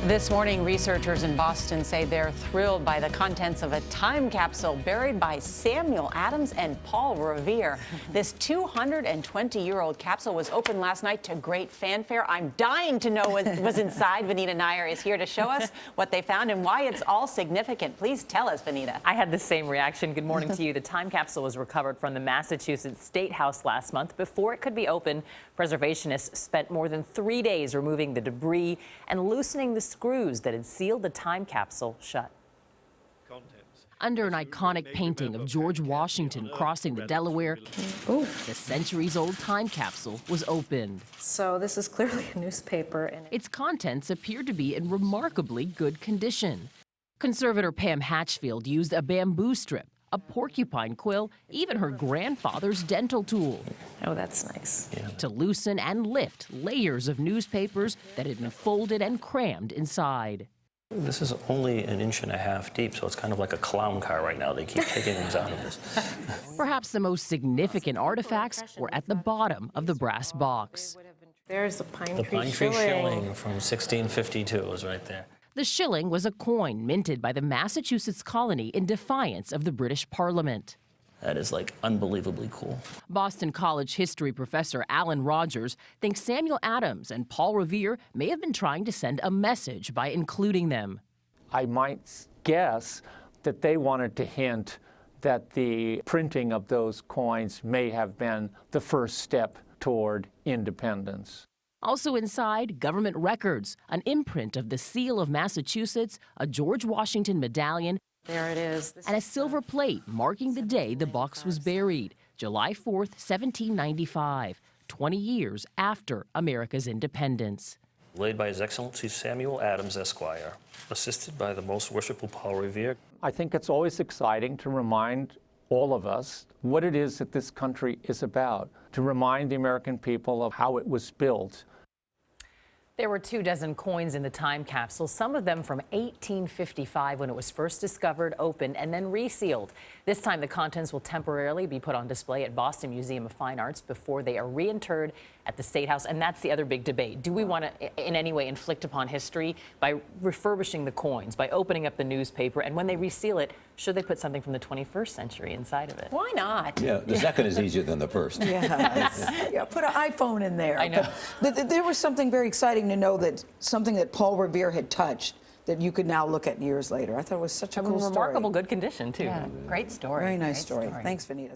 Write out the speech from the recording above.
This morning, researchers in Boston say they're thrilled by the contents of a time capsule buried by Samuel Adams and Paul Revere. This 220-year-old capsule was opened last night to great fanfare. I'm dying to know what was inside. Vinita Nair is here to show us what they found and why it's all significant. Please tell us, Vinita. I had the same reaction. Good morning to you. The time capsule was recovered from the Massachusetts State House last month. Before it could be opened, preservationists spent more than 3 days removing the debris and loosening the screws that had sealed the time capsule shut. Under an iconic painting of George Washington crossing the Delaware, the centuries-old time capsule was opened. So this is clearly a newspaper. And its contents appeared to be in remarkably good condition. Conservator Pam Hatchfield used a bamboo strip, a porcupine quill, even her grandfather's dental tool. Oh, that's nice. To loosen and lift layers of newspapers that had been folded and crammed inside. This is only 1.5 inches deep, so it's kind of like a clown car right now. They keep taking things out of this. Perhaps the most significant artifacts were at the bottom of the brass box. There's the pine The tree pine tree shilling from 1652 is right there. The shilling was a coin minted by the Massachusetts colony in defiance of the British Parliament. That is like unbelievably cool. Boston College history professor Alan Rogers thinks Samuel Adams and Paul Revere may have been trying to send a message by including them. I might guess that they wanted to hint that the printing of those coins may have been the first step toward independence. Also inside, government records, an imprint of the seal of Massachusetts, a George Washington medallion, there it is. And a silver plate marking the day the box was buried, July 4th, 1795, 20 years after America's independence. Laid by His Excellency Samuel Adams, Esquire, assisted by the Most Worshipful Paul Revere. I think it's always exciting to remind all of us what it is that this country is about, to remind the American people of how it was built. There were 24 coins in the time capsule, some of them from 1855 when it was first discovered, opened, and then resealed. This time the contents will temporarily be put on display at Boston Museum of Fine Arts before they are reinterred at the State House. And that's the other big debate. Do we want to in any way inflict upon history by refurbishing the coins, by opening up the newspaper, and when they reseal it, should they put something from the 21st century inside of it? Why not? Yeah, the second is easier than the first. Yeah, put an iPhone in there. I know. But there was something very exciting to know that something that Paul Revere had touched that you could now look at years later. I thought it was such a cool story. Remarkable good condition, too. Yeah, great story. Very nice story. Thanks, Vinita.